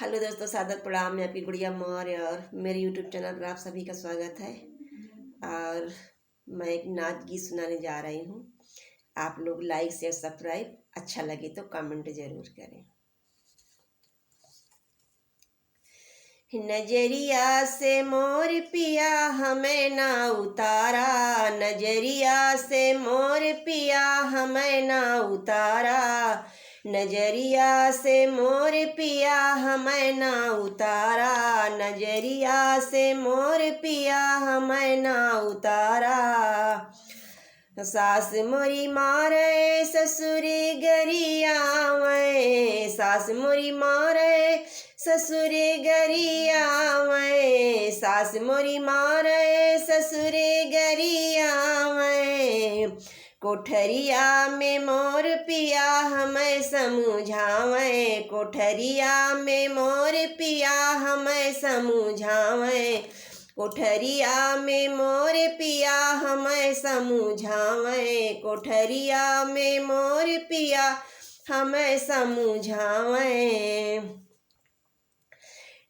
Hello दोस्तों, सादर प्रणाम। मैं आपकी गुड़िया मौर्य और मेरे यूट्यूब चैनल पर आप सभी का स्वागत है। और मैं एक नाच गीत सुनाने जा रही हूँ। आप लोग लाइक शेयर सब्सक्राइब, अच्छा लगे तो कमेंट ज़रूर करें। नजरिया से मोर पिया हमें ना उतारा, नजरिया से मोर पिया हमें ना उतारा, नजरिया से मोर पिया हमें ना उतारा, नजरिया से मोर पिया हमें ना उतारा। सास मोरी मारे ससुरी गरिया मैं, सास मोरी मारे ससुरे गरिया मैं, सास मोरी मारे ससुरे गरिया मैं। कोठरिया में मोर पिया हमें समझावे, कोठरिया में मोर पिया हमें समझावे, कोठरिया में मोर पिया हमें समझावे, कोठरिया में मोर पिया हमें समझावे।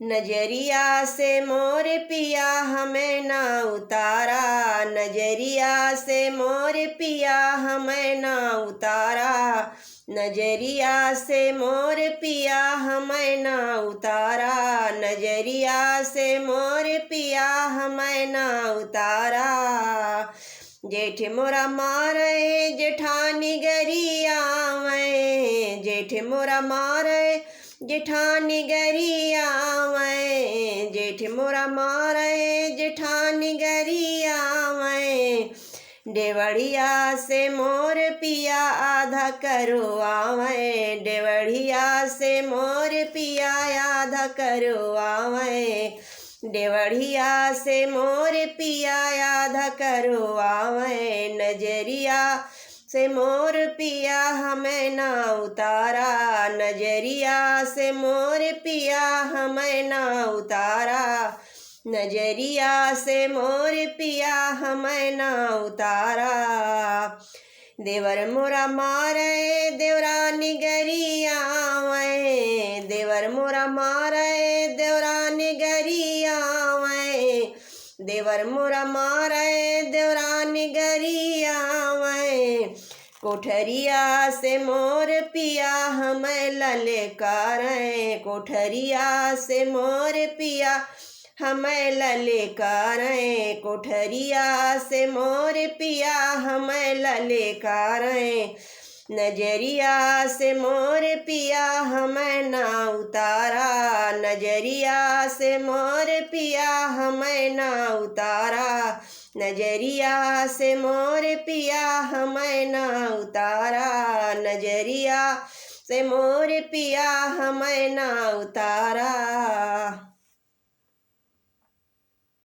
नजरिया से मोर पिया हमें ना उतारा, नजरिया से मोर पिया हमें ना उतारा, नजरिया से मोर पिया हमें ना उतारा, नजरिया से मोर पिया हमें ना उतारा। जेठ मोरा मारे जेठानी गरिया मैं, जेठ मोरा मारे जेठानी गरिया मैं, जेठ मोरा मारे जेठानी गरिया मैं। डेवढ़िया से मोर पिया आधा करो आवे, डेवढ़िया से मोर पिया आधा करो आवे, डेवढ़िया से मोर पिया आधा करो आवे। नजरिया से मोर पिया हमें ना उतारा, नजरिया से मोर पिया हमें ना उतारा, नजरिया से मोर पिया हमें ना उतारा। देवर मोरा मारे देवरानी गरिया मैं, देवर मोरा मारे देवरानी गरिया मैं, देवर मोरा मारे देवरानी गरिया मैं। कोठरिया से मोर पिया हमें ललकारें, कोठरिया से मोर पिया हमें ललकारें, कोठरिया से मोर पिया हमें ललकारें। नजरिया से मोर पिया हमें ना उतारा, नजरिया से मोर पिया हमें ना उतारा, नजरिया से मोर पिया हमें ना उतारा, नजरिया से मोर पिया हमें ना उतारा।